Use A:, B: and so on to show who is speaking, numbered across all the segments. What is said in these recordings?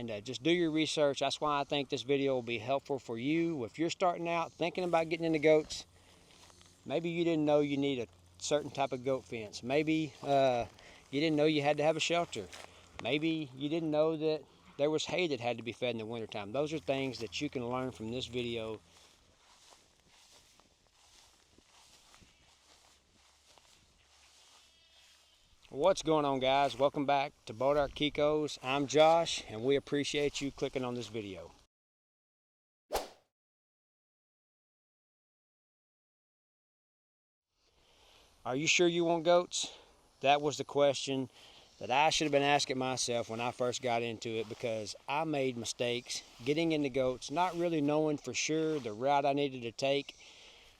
A: and just do your research. That's why I think this video will be helpful for you. If you're starting out thinking about getting into goats, maybe you didn't know you need a certain type of goat fence. Maybe you didn't know you had to have a shelter. Maybe you didn't know that there was hay that had to be fed in the wintertime. Those are things that you can learn from this video. What's going on, guys? Welcome back to Kiko's. I'm Josh, and we appreciate you clicking on this video. Are you sure you want goats? That was the question that I should have been asking myself when I first got into it, because I made mistakes getting into goats, not really knowing for sure the route I needed to take.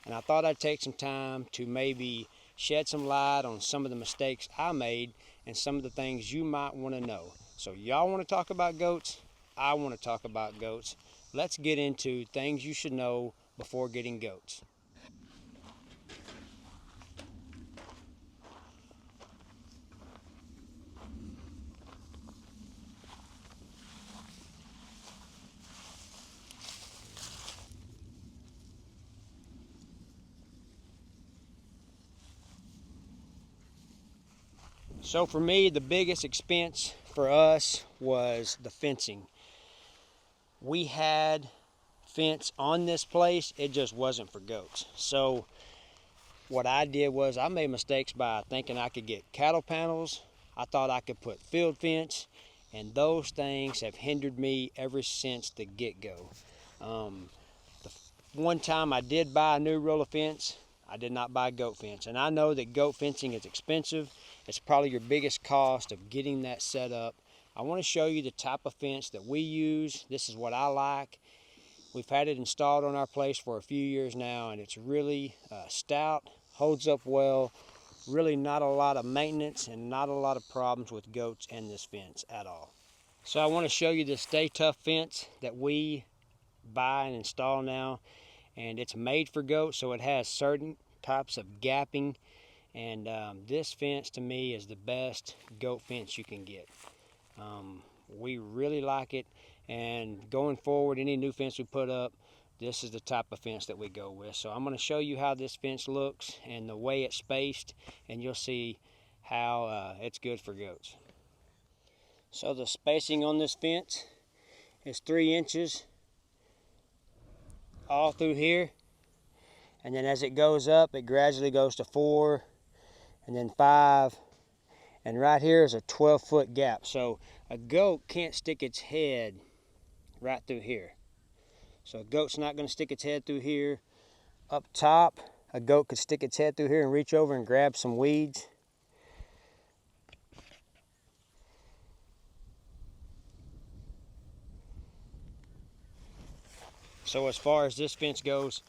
A: And I thought I'd take some time to maybe shed some light on some of the mistakes I made and some of the things you might want to know. So y'all want to talk about goats? I want to talk about goats. Let's get into things you should know before getting goats. So for me, the biggest expense for us was the fencing. We had fence on this place, it just wasn't for goats. So what I did was I made mistakes by thinking I could get cattle panels. I thought I could put field fence, and those things have hindered me ever since the get-go. The one time I did buy a new roll of fence, I did not buy goat fence. And I know that goat fencing is expensive. It's probably your biggest cost of getting that set up. I want to show you the type of fence that we use. This is what I like. We've had it installed on our place for a few years now, and it's really stout, holds up well, really not a lot of maintenance and not a lot of problems with goats and this fence at all. So I want to show you this Stay Tough fence that we buy and install now, and it's made for goats, so it has certain types of gapping, and this fence to me is the best goat fence you can get. We really like it, and going forward, any new fence we put up, this is the type of fence that we go with. So I'm going to show you how this fence looks and the way it's spaced, and you'll see how it's good for goats. So the spacing on this fence is 3 inches all through here, and then as it goes up, it gradually goes to 4, and then 5, and right here is a 12-foot gap. So a goat can't stick its head right through here. So a goat's not going to stick its head through here. Up top, a goat could stick its head through here and reach over and grab some weeds. So as far as this fence goes,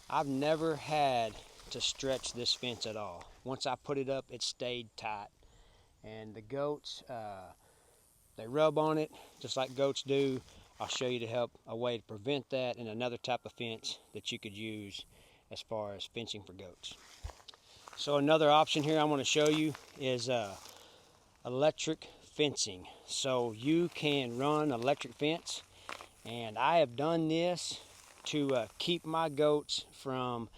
A: I've never had to stretch this fence at all. Once I put it up, it stayed tight. And the goats, they rub on it just like goats do. I'll show you a way to prevent that, and another type of fence that you could use as far as fencing for goats. So another option here I want to show you is electric fencing. So you can run electric fence, and I have done this to keep my goats from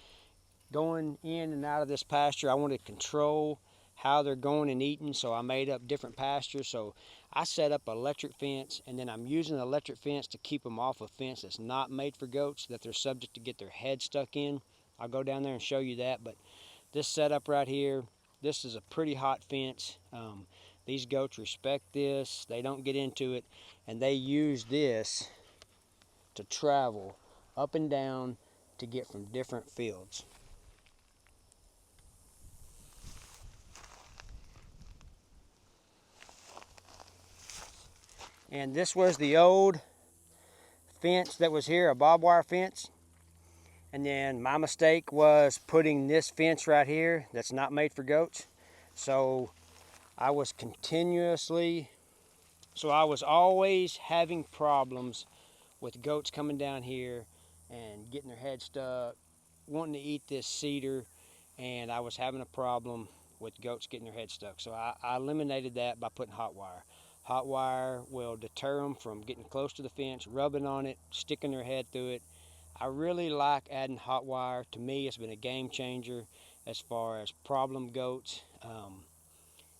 A: going in and out of this pasture. I want to control how they're going and eating, so I made up different pastures. So I set up an electric fence, and then I'm using an electric fence to keep them off a fence that's not made for goats, that they're subject to get their head stuck in. I'll go down there and show you that. But this setup right here, this is a pretty hot fence. These goats respect this. They don't get into it, and they use this to travel up and down to get from different fields. And this was the old fence that was here, a barbed wire fence. And then my mistake was putting this fence right here that's not made for goats. So I was always having problems with goats coming down here and getting their head stuck, wanting to eat this cedar, and I was having a problem with goats getting their head stuck. So I eliminated that by putting hot wire. Hot wire will deter them from getting close to the fence, rubbing on it, sticking their head through it. I really like adding hot wire. To me, it's been a game changer as far as problem goats.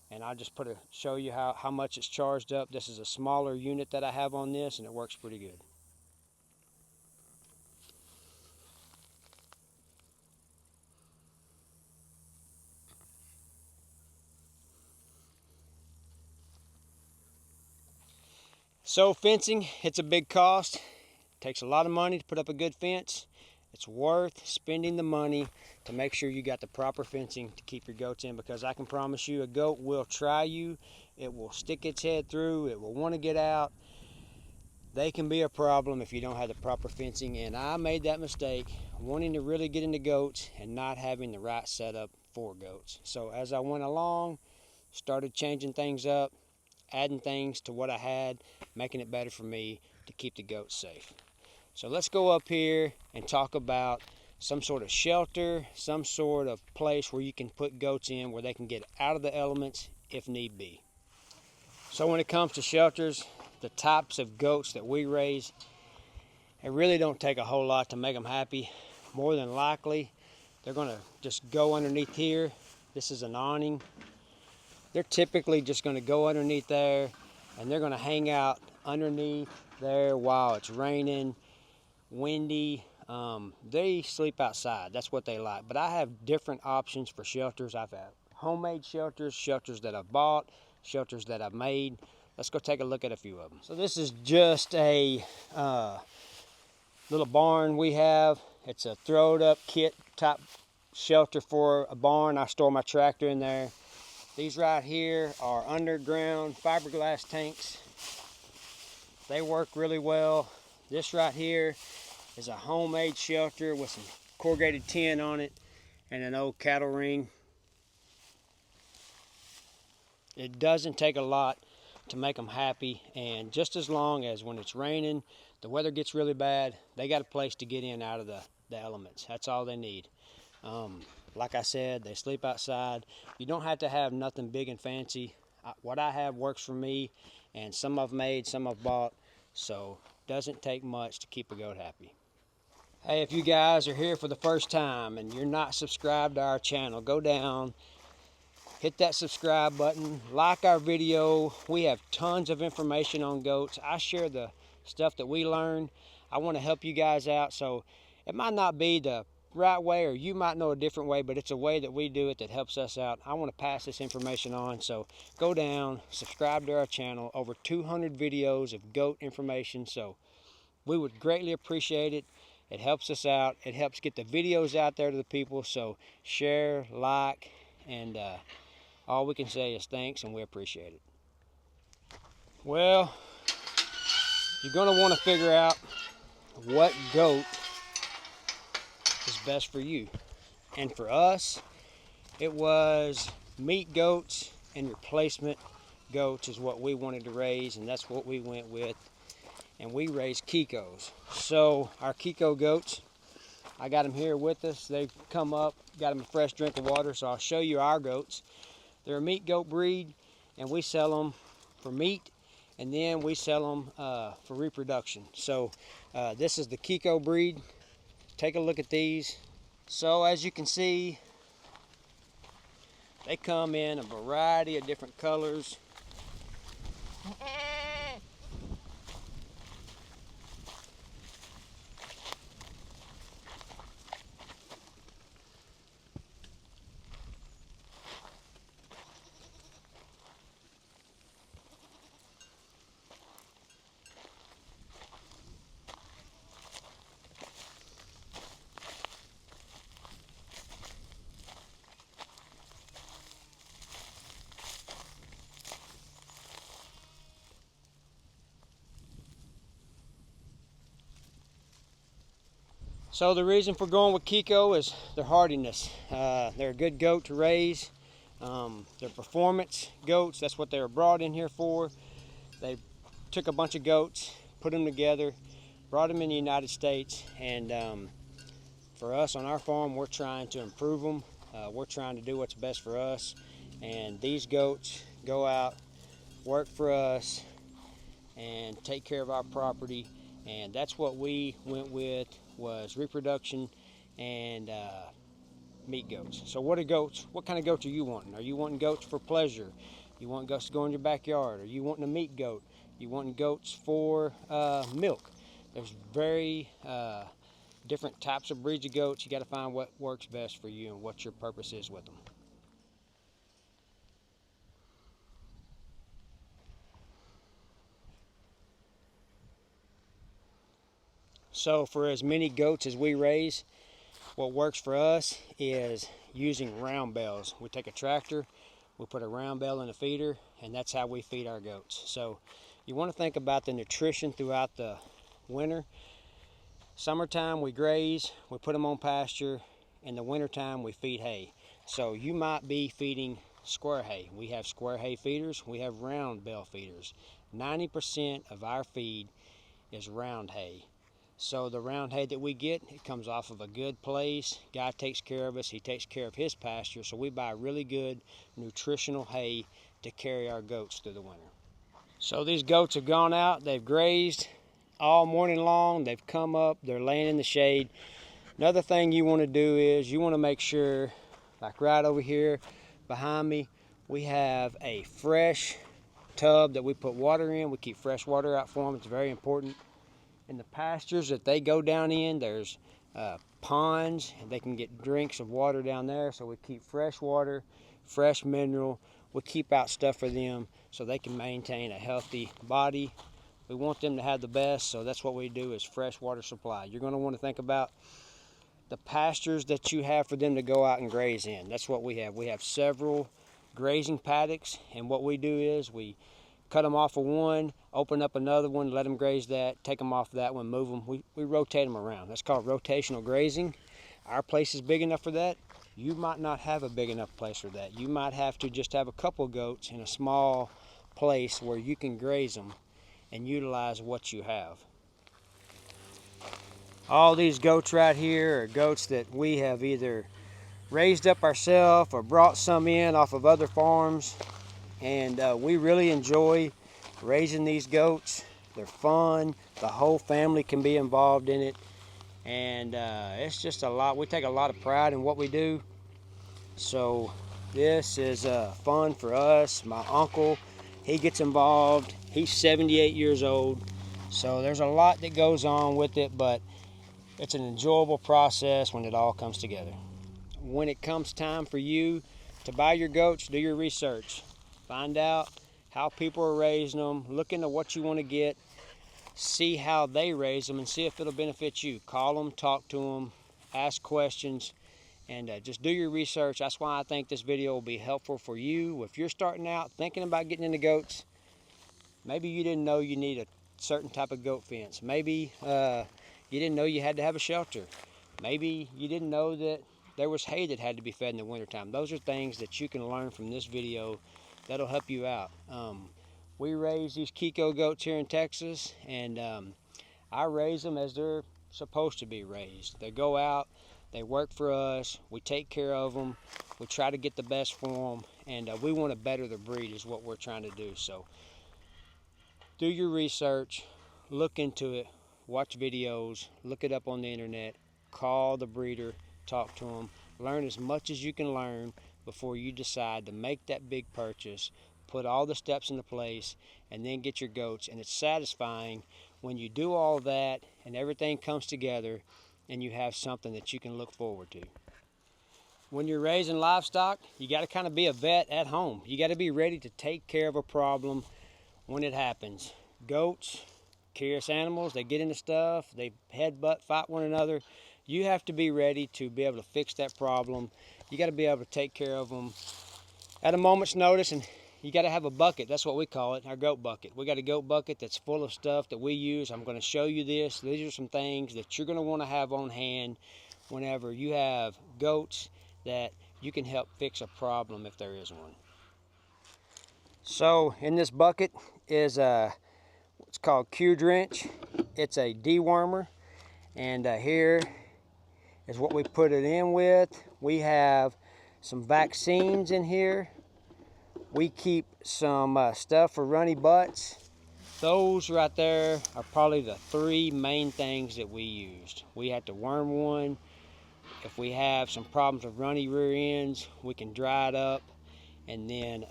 A: And I'll just show you how much it's charged up. This is a smaller unit that I have on this, and it works pretty good. So fencing, it's a big cost. It takes a lot of money to put up a good fence. It's worth spending the money to make sure you got the proper fencing to keep your goats in, because I can promise you a goat will try you. It will stick its head through. It will want to get out. They can be a problem if you don't have the proper fencing, and I made that mistake wanting to really get into goats and not having the right setup for goats. So as I went along, started changing things up, adding things to what I had, making it better for me to keep the goats safe. So let's go up here and talk about some sort of shelter, some sort of place where you can put goats in where they can get out of the elements if need be. So when it comes to shelters, the types of goats that we raise, it really don't take a whole lot to make them happy. More than likely, they're gonna just go underneath here. This is an awning. They're typically just gonna go underneath there, and they're gonna hang out underneath there while it's raining, windy. They sleep outside. That's what they like. But I have different options for shelters. I've had homemade shelters, shelters that I've bought, shelters that I've made. Let's go take a look at a few of them. So this is just a little barn we have. It's a throw it up kit type shelter for a barn. I store my tractor in there. These right here are underground fiberglass tanks. They work really well. This right here is a homemade shelter with some corrugated tin on it and an old cattle ring. It doesn't take a lot to make them happy, and just as long as when it's raining, the weather gets really bad, they got a place to get in out of the elements. That's all they need. Like I said, they sleep outside. You don't have to have nothing big and fancy. What I have works for me, and some I've made, some I've bought, so it doesn't take much to keep a goat happy. Hey, if you guys are here for the first time and you're not subscribed to our channel, go down, hit that subscribe button, like our video. We have tons of information on goats. I share the stuff that we learn. I want to help you guys out, so it might not be the right way, or you might know a different way, but it's a way that we do it that helps us out. I want to pass this information on, so go down, subscribe to our channel. Over 200 videos of goat information, so we would greatly appreciate it. It helps us out. It helps get the videos out there to the people, so share, like, and all we can say is thanks, and we appreciate it. Well, you're going to want to figure out what goat is best for you. And for us, it was meat goats and replacement goats is what we wanted to raise, and that's what we went with. And we raised Kikos. So our Kiko goats, I got them here with us. They've come up, got them a fresh drink of water, so I'll show you our goats. They're a meat goat breed, and we sell them for meat, and then we sell them for reproduction. So this is the Kiko breed. Take a look at these. So as you can see, they come in a variety of different colors. So the reason for going with Kiko is their hardiness. They're a good goat to raise. They're performance goats. That's what they were brought in here for. They took a bunch of goats, put them together, brought them in the United States, and for us on our farm, we're trying to improve them. We're trying to do what's best for us, and these goats go out work for us, and take care of our property. And that's what we went with, was reproduction and meat goats. So what are goats? What kind of goats are you wanting? Are you wanting goats for pleasure? You want goats to go in your backyard? Are you wanting a meat goat? You wanting goats for milk? There's very different types of breeds of goats. You got to find what works best for you and what your purpose is with them. So for as many goats as we raise, what works for us is using round bells. We take a tractor, we put a round bell in a feeder, and that's how we feed our goats. So you want to think about the nutrition throughout the winter. Summertime we graze, we put them on pasture. In the wintertime we feed hay. So you might be feeding square hay. We have square hay feeders, we have round bell feeders. 90% of our feed is round hay. So the round hay that we get, it comes off of a good place. Guy takes care of us, he takes care of his pasture, so we buy really good nutritional hay to carry our goats through the winter. So these goats have gone out, they've grazed all morning long, they've come up, they're laying in the shade. Another thing you want to do is you want to make sure, like right over here behind me, we have a fresh tub that we put water in. We keep fresh water out for them, it's very important. In the pastures that they go down in, there's ponds, and they can get drinks of water down there. So we keep fresh water, fresh mineral. We keep out stuff for them so they can maintain a healthy body. We want them to have the best, so that's what we do, is fresh water supply. You're going to want to think about the pastures that you have for them to go out and graze in. That's what we have. We have several grazing paddocks, and what we do is we cut them off of one, open up another one, let them graze that, take them off that one, move them. We rotate them around. That's called rotational grazing. Our place is big enough for that. You might not have a big enough place for that. You might have to just have a couple goats in a small place where you can graze them and utilize what you have. All these goats right here are goats that we have either raised up ourselves or brought some in off of other farms. And we really enjoy raising these goats. They're fun. The whole family can be involved in it. And it's just a lot. We take a lot of pride in what we do. So this is fun for us. My uncle, he gets involved. He's 78 years old. So there's a lot that goes on with it, but it's an enjoyable process when it all comes together. When it comes time for you to buy your goats, do your research. Find out how people are raising them, look into what you want to get, see how they raise them, and see if it'll benefit you. Call them, talk to them, ask questions, and just do your research. That's why I think this video will be helpful for you. If you're starting out thinking about getting into goats, maybe you didn't know you need a certain type of goat fence. Maybe you didn't know you had to have a shelter. Maybe you didn't know that there was hay that had to be fed in the wintertime. Those are things that you can learn from this video that'll help you out. We raise these Kiko goats here in Texas, and I raise them as they're supposed to be raised. They go out, they work for us, we take care of them, we try to get the best for them, and we want to better the breed is what we're trying to do. So do your research, look into it, watch videos, look it up on the internet, call the breeder, talk to them, learn as much as you can learn before you decide to make that big purchase. Put all the steps into place and then get your goats. And it's satisfying when you do all that and everything comes together and you have something that you can look forward to. When you're raising livestock, you got to kind of be a vet at home. You got to be ready to take care of a problem when it happens. Goats, curious animals, they get into stuff, they headbutt, fight one another. You have to be ready to be able to fix that problem. You got to be able to take care of them at a moment's notice, and you got to have a bucket. That's what we call it, our goat bucket. We got a goat bucket that's full of stuff that we use. I'm going to show you this. These are some things that you're going to want to have on hand whenever you have goats that you can help fix a problem if there is one. So in this bucket is what's called Q-Drench. It's a dewormer, and here is what we put it in with. We have some vaccines in here. We keep some stuff for runny butts. Those right there are probably the 3 main things that we used. We had to worm one. If we have some problems with runny rear ends, we can dry it up. And then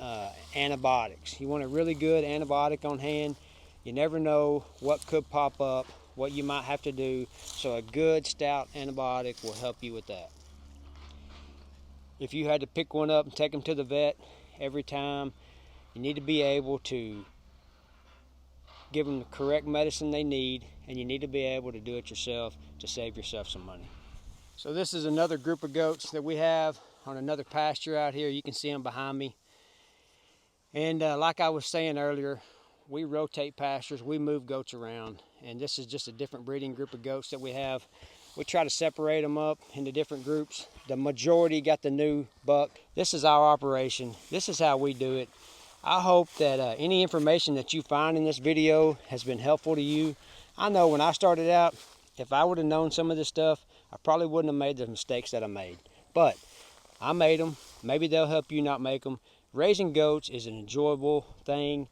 A: antibiotics. You want a really good antibiotic on hand. You never know what could pop up, what you might have to do. So a good stout antibiotic will help you with that. If you had to pick one up and take them to the vet every time, you need to be able to give them the correct medicine they need, and you need to be able to do it yourself to save yourself some money. So this is another group of goats that we have on another pasture out here. You can see them behind me. And like I was saying earlier, we rotate pastures, we move goats around, and this is just a different breeding group of goats that we have. We try to separate them up into different groups. The majority got the new buck. This is our operation. This is how we do it. I hope that any information that you find in this video has been helpful to you. I know when I started out, if I would have known some of this stuff, I probably wouldn't have made the mistakes that I made. But I made them. Maybe they'll help you not make them. Raising goats is an enjoyable thing.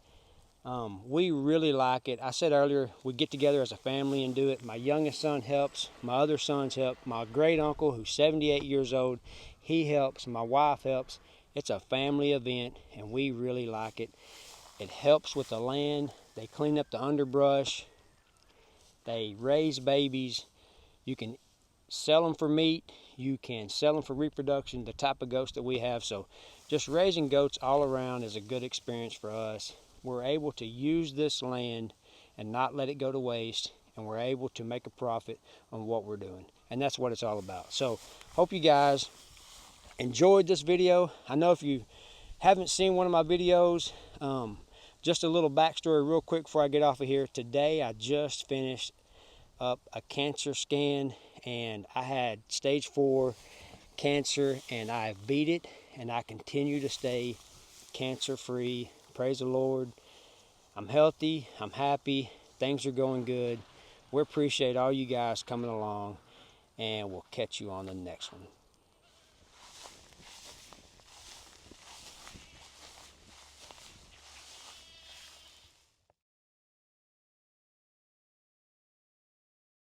A: We really like it. I said earlier, we get together as a family and do it. My youngest son helps. My other sons help. My great uncle, who's 78 years old, he helps. My wife helps. It's a family event, and we really like it. It helps with the land. They clean up the underbrush. They raise babies. You can sell them for meat. You can sell them for reproduction, the type of goats that we have. So just raising goats all around is a good experience for us. We're able to use this land and not let it go to waste, and we're able to make a profit on what we're doing. And that's what it's all about. So hope you guys enjoyed this video. I know if you haven't seen one of my videos, just a little backstory real quick before I get off of here. Today I just finished up a cancer scan, and I had stage 4 cancer, and I beat it, and I continue to stay cancer free. Praise the Lord. I'm healthy, I'm happy, things are going good. We appreciate all you guys coming along, and we'll catch you on the next one.